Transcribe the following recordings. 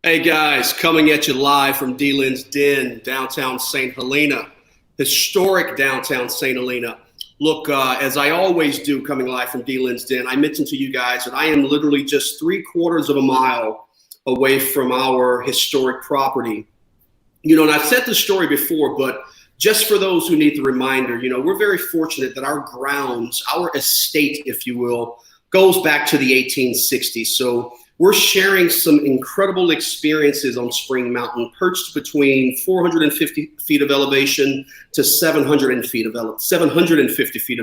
Hey guys, coming at you live from DLynn's Den, downtown St. Helena, historic downtown St. Helena. Look, as I always do coming live from DLynn's Den, I mentioned to you guys that I am literally just 3/4 of a mile away from our historic property. And I've said this story before, but just for those who need the reminder, we're very fortunate that our grounds, our estate, if you will, goes back to the 1860s. So we're sharing some incredible experiences on Spring Mountain, perched between 450 feet of elevation to 750 feet of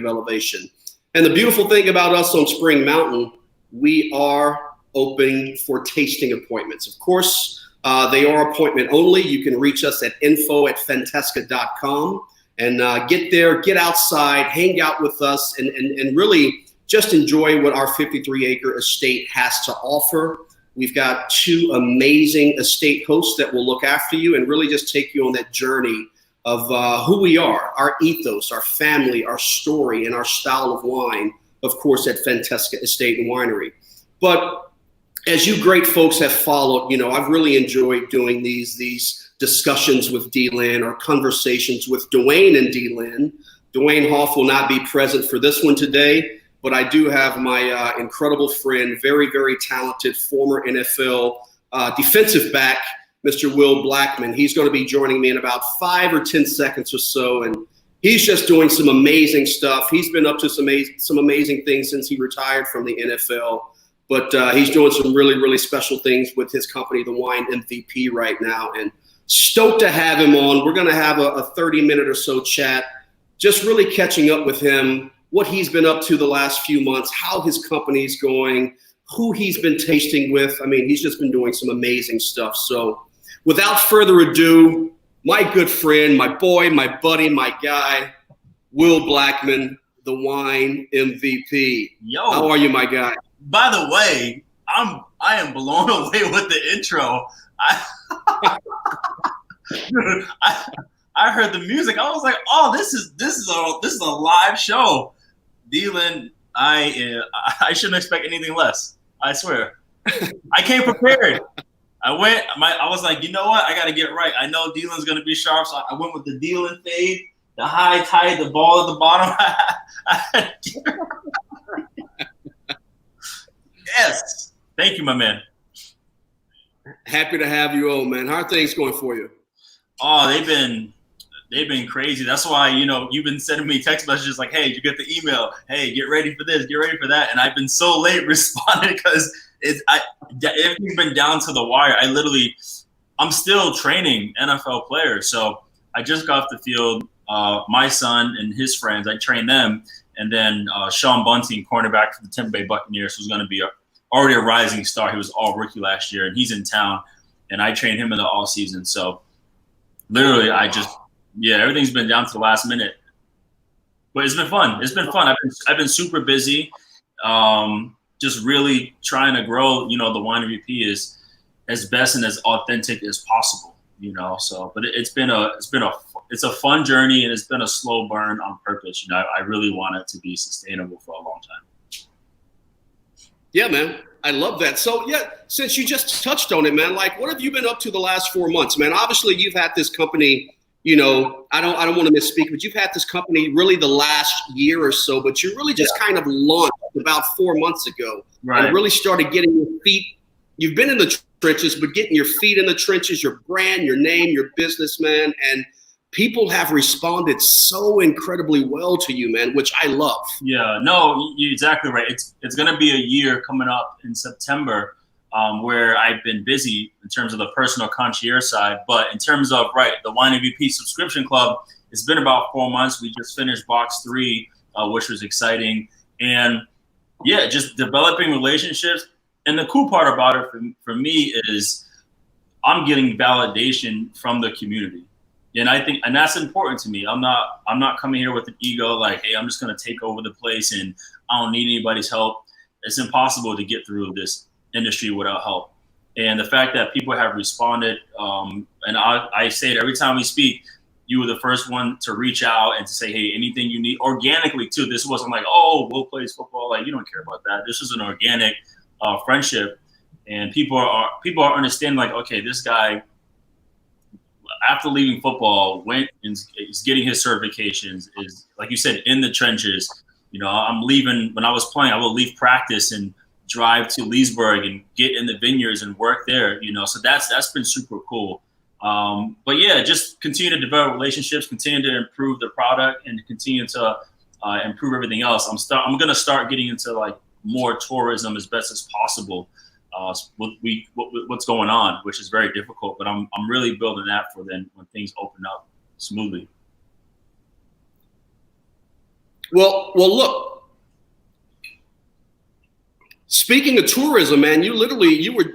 elevation. And the beautiful thing about us on Spring Mountain, we are open for tasting appointments. Of course, they are appointment only. You can reach us at info@fantesca.com and get there, get outside, hang out with us, and really just enjoy what our 53-acre estate has to offer. We've got two amazing estate hosts that will look after you and really just take you on that journey of who we are, our ethos, our family, our story, and our style of wine, of course, at Fantesca Estate and Winery. But as you great folks have followed, I've really enjoyed doing these discussions with DLynn or conversations with Dwayne and DLynn. Dwayne Hoff will not be present for this one today, but I do have my incredible friend, very, very talented former NFL defensive back, Mr. Will Blackmon. He's going to be joining me in about 5 or 10 seconds or so, and he's just doing some amazing stuff. He's been up to some amazing things since he retired from the NFL, but he's doing some really, really special things with his company, the Wine MVP, right now, and stoked to have him on. We're going to have a 30-minute or so chat, just really catching up with him, what he's been up to the last few months, how his company's going, who he's been tasting with. I mean, he's just been doing some amazing stuff. So without further ado, my good friend, my boy, my buddy, my guy, Will Blackmon, the Wine MVP. Yo, how are you, my guy? By the way, I am blown away with the intro. I heard the music. I was like, oh, this is a live show. DLynn, I shouldn't expect anything less. I swear. I came prepared. I was like, you know what? I got to get right. I know DLynn's going to be sharp, so I went with the DLynn fade, the high tight, the ball at the bottom. Yes. Thank you, my man. Happy to have you on, man. How are things going for you? Oh, they've been crazy. That's why, you've been sending me text messages like, hey, did you get the email? Hey, get ready for this, get ready for that. And I've been so late responding because everything's been down to the wire. I'm still training NFL players. So I just got off the field. My son and his friends, I train them. And then Sean Bunting, cornerback for the Tampa Bay Buccaneers, who's going to be already a rising star. He was all rookie last year, and he's in town. And I trained him in the off season. So literally, everything's been down to the last minute. But it's been fun. I've been super busy, just really trying to grow. The Wine MVP is as best and as authentic as possible. So, but it's a fun journey, and it's been a slow burn on purpose. I really want it to be sustainable for a long time. Yeah, man. I love that. So, yeah, since you just touched on it, man, like, what have you been up to the last 4 months, man? Obviously, you've had this company, I don't want to misspeak, but you've had this company really the last year or so, but you really just kind of launched about 4 months ago. Right. And really started getting your feet. You've been in the trenches, but getting your feet in the trenches, your brand, your name, your business, man. And people have responded so incredibly well to you, man, which I love. Yeah, no, you're exactly right. It's going to be a year coming up in September where I've been busy in terms of the personal concierge side. But in terms of, the Wine MVP subscription club, it's been about 4 months. We just finished box 3, which was exciting. And, yeah, just developing relationships. And the cool part about it for me is I'm getting validation from the community. And I think, and that's important to me. I'm not coming here with an ego like, hey, I'm just going to take over the place and I don't need anybody's help. It's impossible to get through this industry without help. And the fact that people have responded, and I say it every time we speak, you were the first one to reach out and to say, hey, anything you need organically too. This wasn't like, oh, Will plays football. Like, you don't care about that. This was an organic friendship. and people are understanding like, okay, this guy after leaving football went and is getting his certifications, is like you said in the trenches. You know, I'm leaving when I was playing. I would leave practice and drive to Leesburg and get in the vineyards and work there. You know, so that's been super cool. But yeah, just continue to develop relationships, continue to improve the product, and continue to improve everything else. I'm gonna start getting into like more tourism as best as possible. What's going on, which is very difficult, but I'm really building that for then when things open up smoothly. Well, look. Speaking of tourism, man, you were.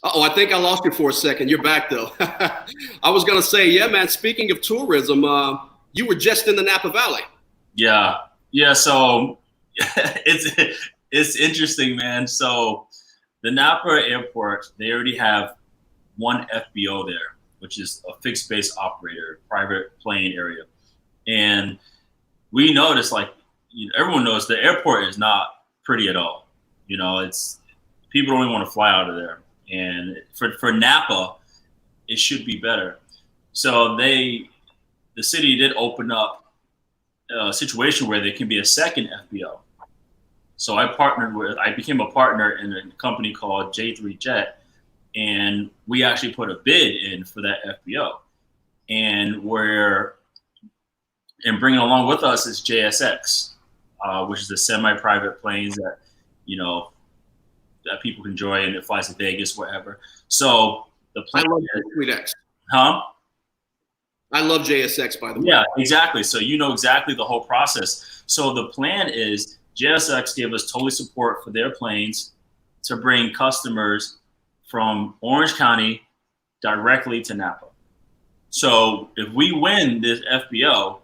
Oh, I think I lost you for a second. You're back though. I was gonna say, yeah, man. Speaking of tourism, you were just in the Napa Valley. Yeah. So it's interesting, man. So the Napa Airport, they already have one FBO there, which is a fixed base operator, private plane area, and we noticed, like, you know, everyone knows the airport is not pretty at all. You know, it's people don't even want to fly out of there. And for Napa, it should be better. So the city did open up a situation where there can be a second FBO. So I became a partner in a company called J3 Jet, and we actually put a bid in for that FBO. And bringing along with us is JSX, which is the semi-private planes that, you know, that people can enjoy, and it flies to Vegas, whatever. So the plan is, huh? I love JSX, by the way. Yeah, exactly. So you know exactly the whole process. So the plan is JSX gave us totally support for their planes to bring customers from Orange County directly to Napa. So if we win this FBO,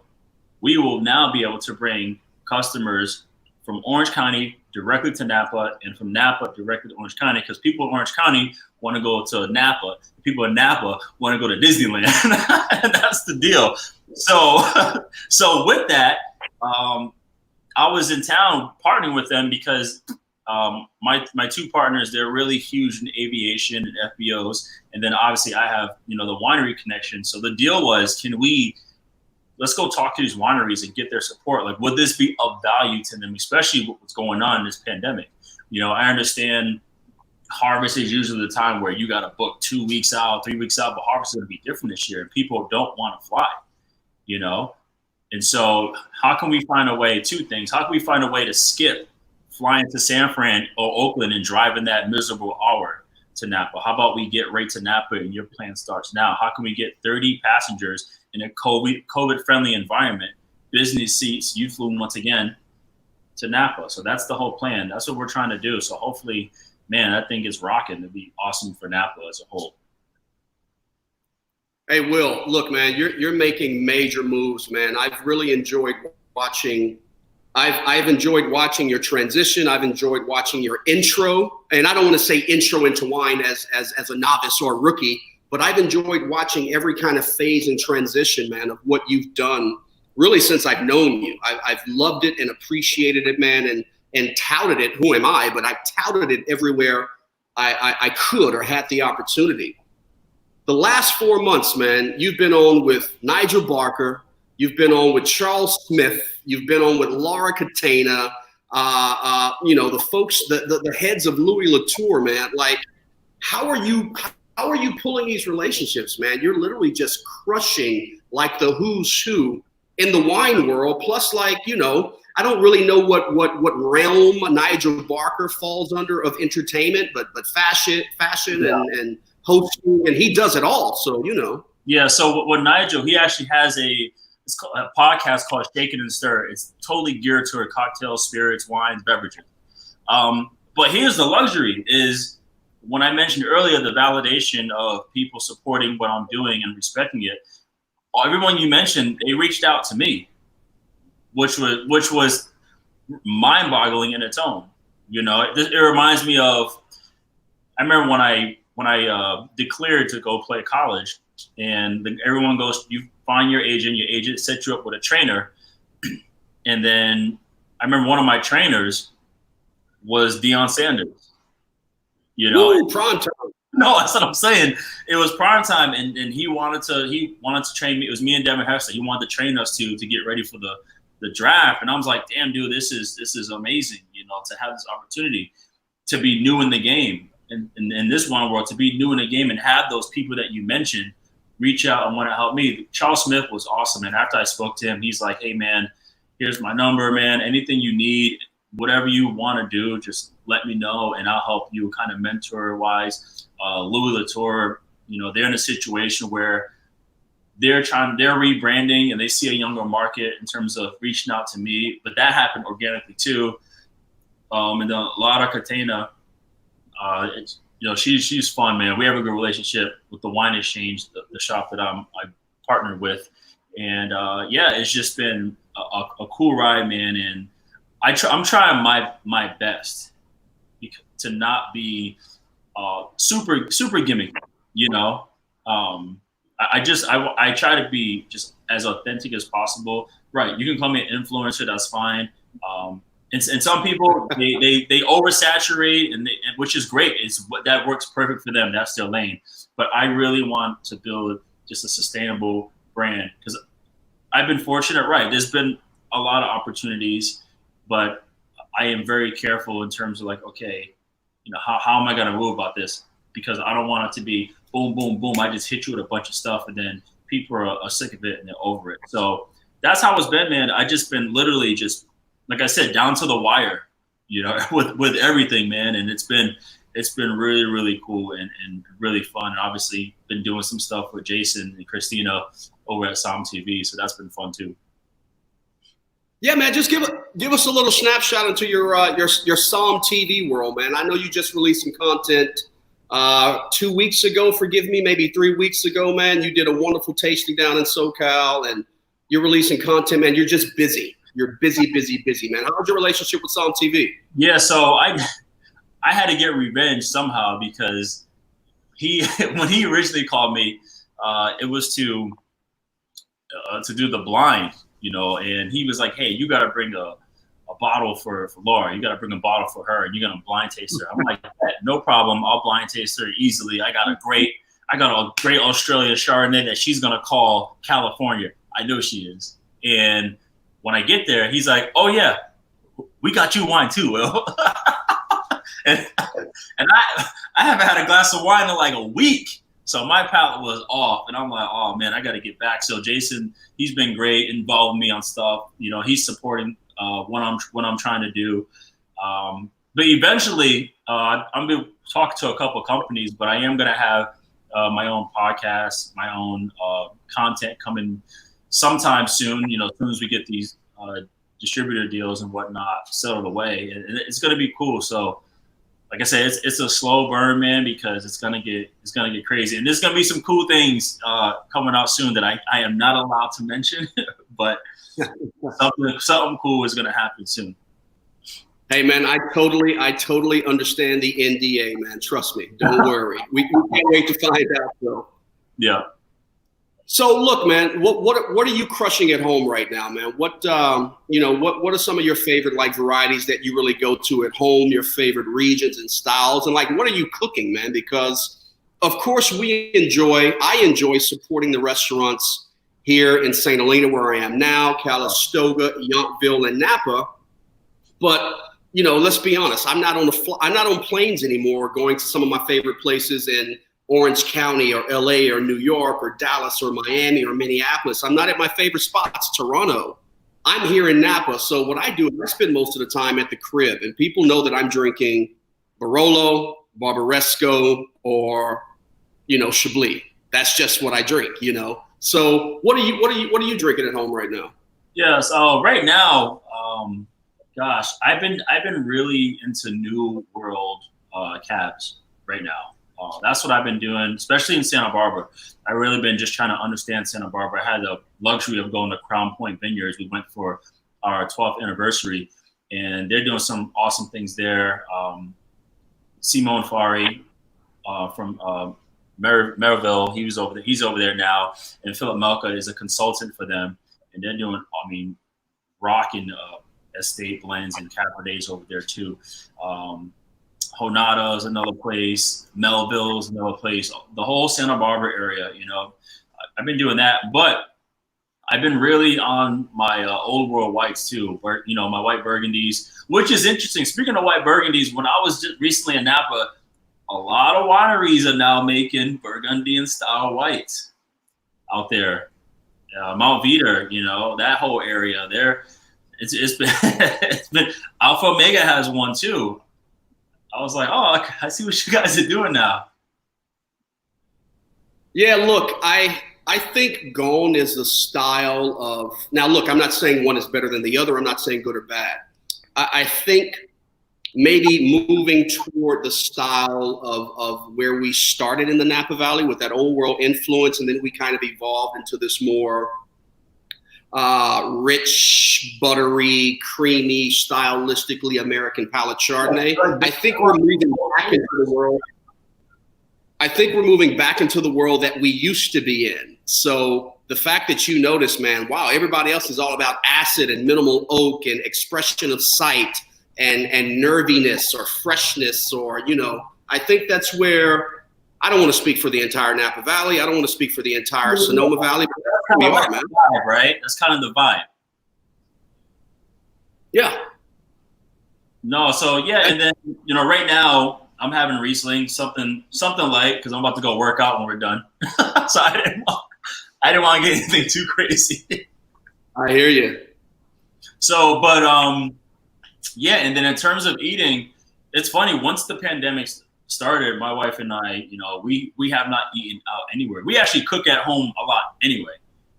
we will now be able to bring customers from Orange County directly to Napa, and from Napa directly to Orange County, because people in Orange County want to go to Napa. People in Napa want to go to Disneyland. That's the deal. So with that, I was in town partnering with them because my two partners, they're really huge in aviation and FBOs, and then obviously I have, you know, the winery connection. So the deal was, let's go talk to these wineries and get their support. Like, would this be of value to them, especially what's going on in this pandemic? You know, I understand harvest is usually the time where you got to book 2 weeks out, 3 weeks out, but harvest is going to be different this year, and people don't want to fly, you know? And so how can we find a way, two things. How can we find a way to skip flying to San Fran or Oakland and driving that miserable hour to Napa? How about we get right to Napa and your plan starts now? How can we get 30 passengers in a COVID-friendly environment, business seats, you flew once again to Napa? So that's the whole plan. That's what we're trying to do. So hopefully, man, that thing is rocking. It'd be awesome for Napa as a whole. Hey, Will, look, man, you're making major moves, man. I've really enjoyed watching. I've enjoyed watching your transition. I've enjoyed watching your intro, and I don't want to say intro into wine as a novice or a rookie, but I've enjoyed watching every kind of phase and transition, man, of what you've done really since I've known you. I've loved it and appreciated it, man, and touted it. Who am I? But I've touted it everywhere I could or had the opportunity. The last 4 months, man, you've been on with Nigel Barker. You've been on with Charles Smith. You've been on with Laura Catena. You know, the folks, the heads of Louis Latour, man. Like, how are you pulling these relationships, man? You're literally just crushing like the who's who in the wine world. Plus, like, you know, I don't really know what realm Nigel Barker falls under of entertainment, but fashion yeah. and hosting, and he does it all. So, you know. Yeah. So what Nigel, he actually has a podcast called Shake It and Stir. It's totally geared toward cocktails, spirits, wines, beverages. But here's the luxury is when I mentioned earlier, the validation of people supporting what I'm doing and respecting it. Everyone you mentioned, they reached out to me, which was mind-boggling in its own. You know, it reminds me of, I remember when I declared to go play college, and everyone goes, you find your agent sets you up with a trainer. And then I remember one of my trainers was Deion Sanders. You know, Ooh, prime time. no, that's what I'm saying. It was prime time, and he wanted to train me. It was me and Devin Hester. He wanted to train us to get ready for the draft, and I was like, damn, dude, this is amazing. You know, to have this opportunity to be new in the game, and in this one world, to be new in the game and have those people that you mentioned reach out and want to help me. Charles Smith was awesome, and after I spoke to him, he's like, hey man, here's my number, man. Anything you need, whatever you want to do, just let me know, and I'll help you kind of mentor-wise. Louis Latour, you know, they're in a situation where they're rebranding and they see a younger market in terms of reaching out to me, but that happened organically too. And then Lara Catena, you know, she's fun, man. We have a good relationship with the Wine Exchange, the shop that I partnered with, and yeah, it's just been a cool ride, man. And I'm trying my best to not be super gimmicky, you know. I try to be just as authentic as possible. Right, you can call me an influencer, that's fine. And some people they oversaturate, which is great. That works perfect for them. That's their lane. But I really want to build just a sustainable brand, because I've been fortunate. Right, there's been a lot of opportunities, but I am very careful in terms of like, okay, you know, how am I going to move about this? Because I don't want it to be boom, boom, boom. I just hit you with a bunch of stuff, and then people are sick of it and they're over it. So that's how it's been, man. I just been literally just, like I said, down to the wire, you know, with everything, man. And it's been really, really cool and really fun. And obviously been doing some stuff with Jason and Christina over at Som TV. So that's been fun too. Yeah, man, just give us a little snapshot into your Som TV world, man. I know you just released some content 2 weeks ago, forgive me, maybe 3 weeks ago, man. You did a wonderful tasting down in SoCal, and you're releasing content, man. You're just busy. You're busy, man. How's your relationship with Som TV? Yeah, so I had to get revenge somehow, because when he originally called me, it was to do the blind, you know, and he was like, hey, you got to bring a bottle for Laura. You got to bring a bottle for her, and you're going to blind taste her. I'm like, no problem. I'll blind taste her easily. I got a great Australian Chardonnay that she's going to call California. I know she is. And when I get there, he's like, oh yeah, we got you wine too, Will. and I haven't had a glass of wine in like a week. So my palate was off, and I'm like, oh man, I got to get back. So Jason, he's been great, involving me on stuff. You know, he's supporting what I'm trying to do. But eventually, I'm gonna talk to a couple of companies, but I am gonna have my own podcast, my own content coming sometime soon. You know, as soon as we get these distributor deals and whatnot settled away, and it's gonna be cool. So, like I said, it's a slow burn, man, because it's gonna get crazy, and there's gonna be some cool things coming out soon that I am not allowed to mention, but something cool is gonna happen soon. Hey man, I totally understand the NDA, man. Trust me, don't worry. We can't wait to find out, though. Yeah. So look, man, what are you crushing at home right now, man? What are some of your favorite like varieties that you really go to at home? Your favorite regions and styles, and like what are you cooking, man? Because of course I enjoy supporting the restaurants here in St. Helena, where I am now, Calistoga, Yountville, and Napa. But you know, let's be honest, I'm not on planes anymore going to some of my favorite places in Orange County or LA or New York or Dallas or Miami or Minneapolis. I'm not at my favorite spots, Toronto. I'm here in Napa. So what I do is I spend most of the time at the crib, and people know that I'm drinking Barolo, Barbaresco, or, you know, Chablis. That's just what I drink, you know. So what are you drinking at home right now? Yeah, so right now, gosh, I've been really into New World cabs right now. That's what I've been doing, especially in Santa Barbara. I've really been just trying to understand Santa Barbara. I had the luxury of going to Crown Point Vineyards. We went for our 12th anniversary, and they're doing some awesome things there. Simone Fari from Merivale, he's over there now, and Philip Melka is a consultant for them, and they're doing, rocking estate blends and Cabernets over there too. Honada is another place. Melville is another place. The whole Santa Barbara area, I've been doing that. But I've been really on my old world whites too, where my white burgundies, which is interesting. Speaking of white burgundies, when I was just recently in Napa, a lot of wineries are now making Burgundian style whites out there. Mount Veeder, that whole area there. It's been it's been Alpha Omega has one too. I was like, oh, I see what you guys are doing now. Yeah, look, I think Gone is the style of, now look, I'm not saying one is better than the other. I'm not saying good or bad. I think maybe moving toward the style of where we started in the Napa Valley with that old world influence, and then we kind of evolved into this more rich, buttery, creamy, stylistically American palate Chardonnay. I think we're moving back into the world. I think we're moving back into the world that we used to be in. So the fact that you notice, man, wow, everybody else is all about acid and minimal oak and expression of sight and nerviness or freshness, or, I think that's where, I don't want to speak for the entire Napa Valley. I don't want to speak for the entire Sonoma Valley, but that's where we are, man. Vibe, right? That's kind of the vibe. Yeah. No, so yeah, and then, right now, I'm having Riesling, something light, because I'm about to go work out when we're done. So I didn't want to get anything too crazy. I hear you. So, but yeah, and then in terms of eating, it's funny. Once the pandemic started, my wife and I, we have not eaten out anywhere. We actually cook at home a lot anyway.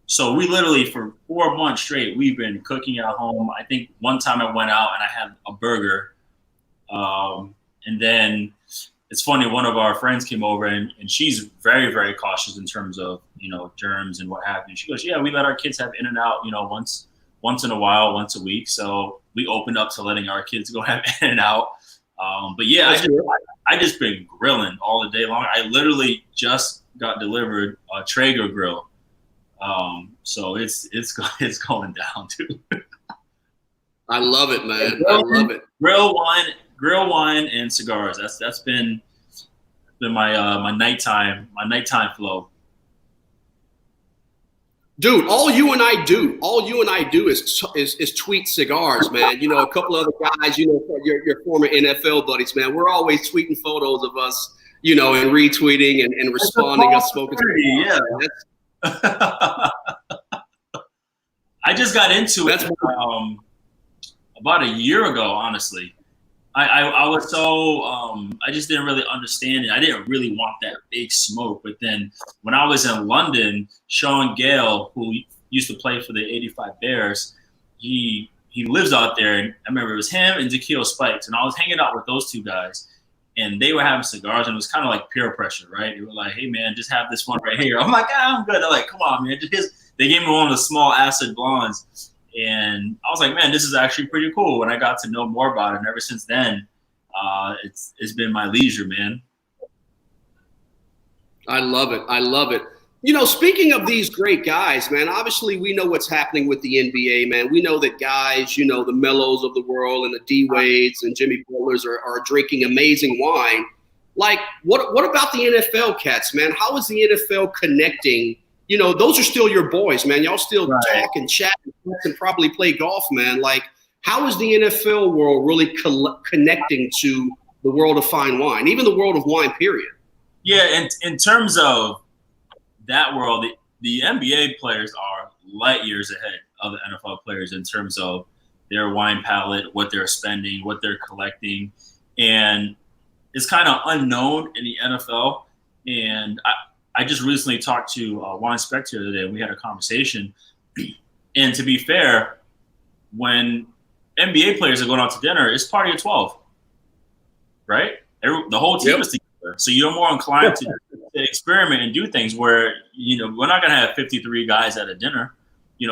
So we literally, for 4 months straight, we've been cooking at home. I think one time I went out and I had a burger. And then it's funny, one of our friends came over and she's very, very cautious in terms of, germs and what have you. She goes, yeah, we let our kids have In-N-Out, once in a while, once a week. So we opened up to letting our kids go have In-N-Out. But yeah, I just been grilling all the day long. I literally just got delivered a Traeger grill. So it's going down too. I love it, man. I love it. Grill wine and cigars. That's been my nighttime flow. Dude, all you and I do is tweet cigars, man. A couple other guys, your former NFL buddies, man. We're always tweeting photos of us, and retweeting and responding us smoking cigars. Yeah. I just got into it about a year ago, honestly. I was so I just didn't really understand it. I didn't really want that big smoke. But then when I was in London, Sean Gale, who used to play for the '85 Bears, he lives out there. And I remember it was him and Zakeel Spikes, and I was hanging out with those two guys, and they were having cigars, and it was kind of like peer pressure, right? They were like, "Hey man, just have this one right here." I'm like, I'm good. They're like, "Come on, man." They gave me one of the small acid blondes. And I was like, man, this is actually pretty cool. When I got to know more about it, and ever since then, it's been my leisure, man. I love it. I love it. Speaking of these great guys, man, obviously we know what's happening with the NBA, man. We know that guys, the Melos of the world and the D Wades and Jimmy Butlers are drinking amazing wine. Like, what about the NFL cats, man? How is the NFL connecting? Those are still your boys, man. Y'all still talk and chat and probably play golf, man. Like, how is the NFL world really connecting to the world of fine wine, even the world of wine, period? Yeah, and in terms of that world, the NBA players are light years ahead of the NFL players in terms of their wine palette, what they're spending, what they're collecting. And it's kind of unknown in the NFL. And I just recently talked to Wine Spectator today, and we had a conversation. And to be fair, when NBA players are going out to dinner, it's party of 12, right? The whole team is together. So you're more inclined to experiment and do things where, we're not going to have 53 guys at a dinner.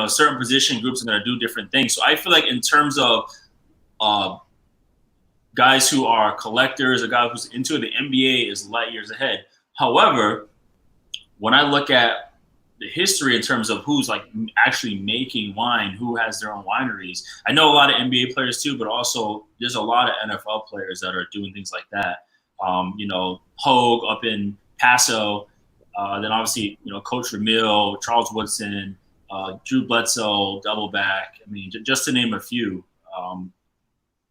Certain position groups are going to do different things. So I feel like in terms of guys who are collectors, a guy who's into it, the NBA is light years ahead. However, when I look at the history in terms of who's like actually making wine, who has their own wineries. I know a lot of NBA players too, but also there's a lot of NFL players that are doing things like that. Hogue up in Paso, then obviously, Coach Ramil, Charles Woodson, Drew Bledsoe, Doubleback. I mean, just to name a few.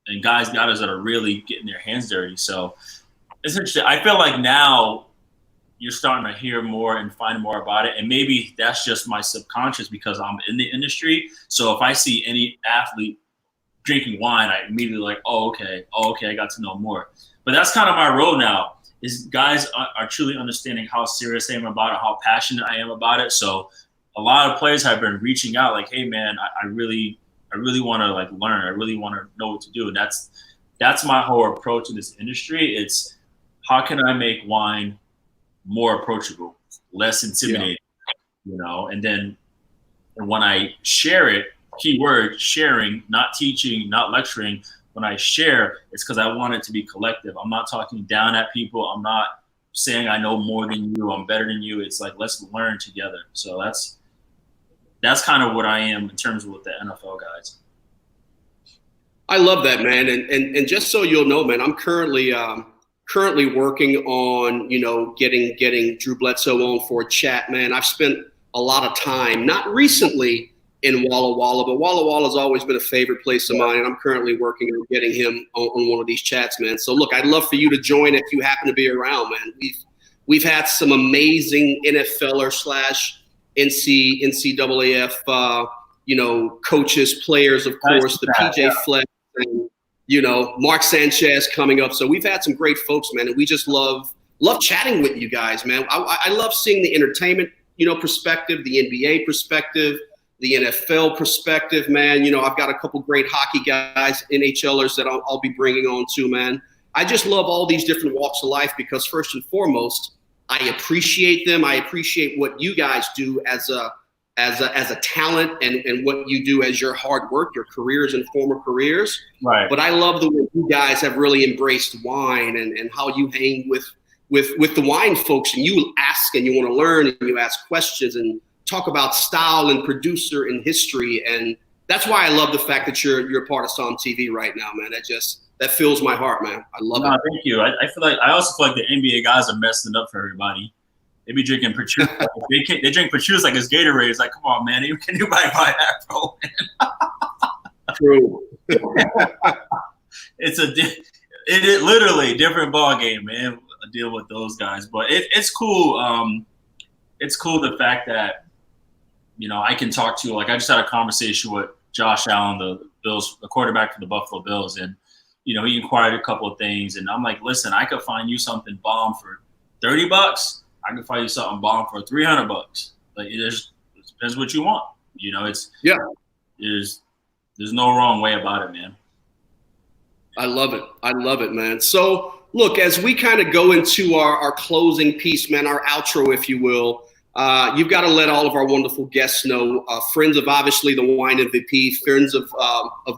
And guys that are really getting their hands dirty. So it's interesting. I feel like now you're starting to hear more and find more about it. And maybe that's just my subconscious because I'm in the industry. So if I see any athlete drinking wine, I immediately like, oh, okay, I got to know more. But that's kind of my role now, is guys are truly understanding how serious I am about it, how passionate I am about it. So a lot of players have been reaching out like, hey, man, I really want to like learn. I really want to know what to do. And that's my whole approach in this industry. It's how can I make wine more approachable, less intimidating, and then when I share it, keyword sharing, not teaching, not lecturing, when I share, it's because I want it to be collective. I'm not talking down at people. I'm not saying I know more than you, I'm better than you. It's like, let's learn together. So that's kind of what I am in terms of with the NFL guys. I love that, man. And just so you'll know, man, I'm currently working on, getting Drew Bledsoe on for a chat, man. I've spent a lot of time, not recently in Walla Walla, but Walla Walla has always been a favorite place of mine, and I'm currently working on getting him on one of these chats, man. So look, I'd love for you to join if you happen to be around, man. We've had some amazing NFLer / NCAAF, coaches, players, of course, the PJ Fleck, and, Mark Sanchez coming up. So we've had some great folks, man, and we just love chatting with you guys, man. I love seeing the entertainment, perspective, the NBA perspective, the NFL perspective, man. I've got a couple great hockey guys, NHLers that I'll be bringing on too, man. I just love all these different walks of life because first and foremost, I appreciate them. I appreciate what you guys do as a talent and what you do as your hard work, your careers and former careers. Right. But I love the way you guys have really embraced wine and how you hang with the wine folks, and you ask and you want to learn and you ask questions and talk about style and producer and history. And that's why I love the fact that you're a part of Psalm TV right now, man. That fills my heart, man. I love it. Thank you. I also feel like the NBA guys are messing up for everybody. They be drinking Petrus. they drink Petrus like it's Gatorade. It's like, come on, man. Can you buy that, bro? True. It literally different ball game, man. Deal with those guys, but it's cool. It's cool the fact that I can talk to. Like I just had a conversation with Josh Allen, the quarterback for the Buffalo Bills, and he inquired a couple of things, and I'm like, listen, I could find you something bomb for $30. I can find you something bomb for $300. Like it depends what you want. There's no wrong way about it, man. I love it, man. So look, as we kind of go into our closing piece, man, our outro, if you will, you've got to let all of our wonderful guests know, friends of obviously the wine MVP, friends of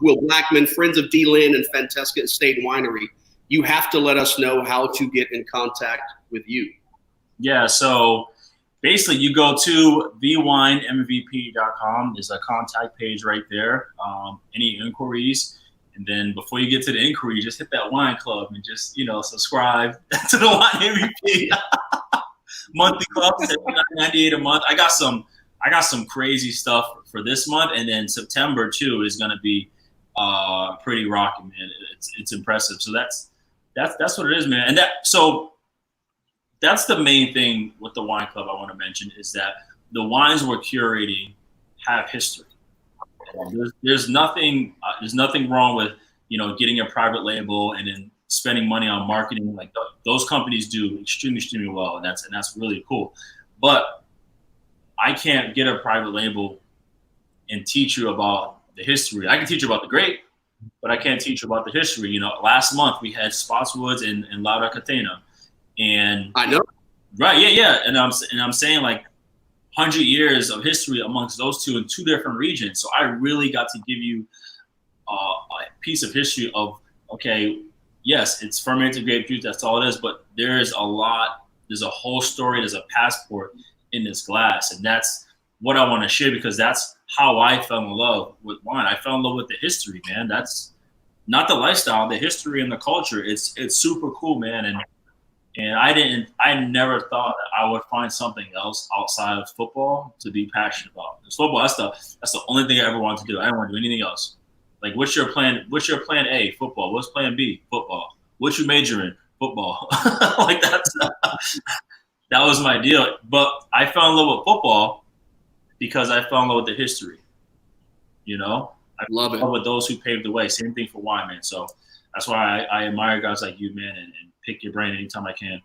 Will Blackmon, friends of DLynn and Fantesca Estate Winery. You have to let us know how to get in contact with you. Yeah, so basically you go to thewinemvp.com. There's a contact page right there. Any inquiries, and then before you get to the inquiry, just hit that wine club and just subscribe to the Wine MVP monthly club, $79.98 a month. I got some crazy stuff for this month, and then September too is going to be pretty rocking, man. It's impressive. So that's what it is, man. And that's the main thing with the wine club I want to mention is that the wines we're curating have history. There's nothing wrong with getting a private label and then spending money on marketing. Like those companies do extremely well, and that's really cool. But I can't get a private label and teach you about the history. I can teach you about the grape, but I can't teach you about the history. Last month we had Spotswoods and Laura Catena. And I know, right? Yeah. And I'm saying like 100 years of history amongst those two in two different regions. So I really got to give you a piece of history of yes, it's fermented grape juice. That's all it is. But there's a lot. There's a whole story. There's a passport. in this glass. And that's what I want to share, because that's how I fell in love with wine. I fell in love with the history, man. That's not the lifestyle, the history and the culture. It's super cool, man. And I never thought that I would find something else outside of football to be passionate about. It's football, that's the only thing I ever wanted to do. I didn't want to do anything else. Like, what's your plan A? Football. What's plan B? Football. What you major in? Football. Like, that was my deal. But I fell in love with football because I fell in love with the history. You know? I love it. With those who paved the way. Same thing for wine, man. So that's why I admire guys like you, man, and pick your brain anytime I can.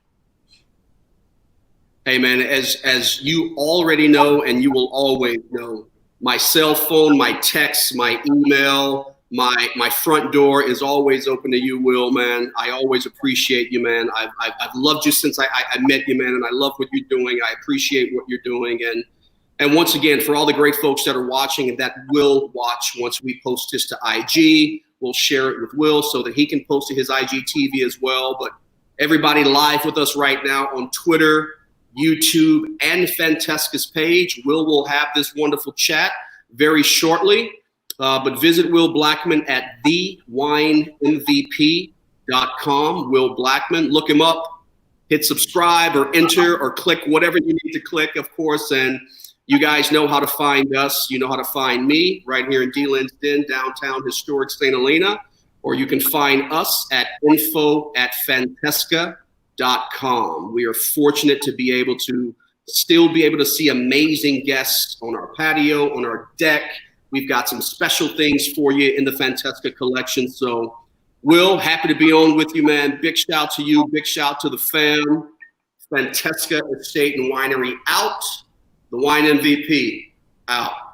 Hey, man, as you already know, and you will always know, my cell phone, my text, my email, my front door is always open to you, Will, man. I always appreciate you, man. I've loved you since I met you, man, and I love what you're doing. I appreciate what you're doing. And once again, for all the great folks that are watching and that will watch once we post this to IG, we'll share it with Will so that he can post to his IGTV as well. But everybody live with us right now on Twitter, YouTube, and Fantesca's page. Will have this wonderful chat very shortly. But visit Will Blackmon at thewinemvp.com. Will Blackmon. Look him up. Hit subscribe or enter or click whatever you need to click, of course. And you guys know how to find us. You know how to find me right here in DLynn's Den, downtown historic St. Helena. Or you can find us at info@fantesca.com. We are fortunate to be able to still be able to see amazing guests on our patio, on our deck. We've got some special things for you in the Fantesca collection. So, Will, happy to be on with you, man. Big shout to you. Big shout to the fam. Fantesca Estate and Winery out. The Wine MVP out.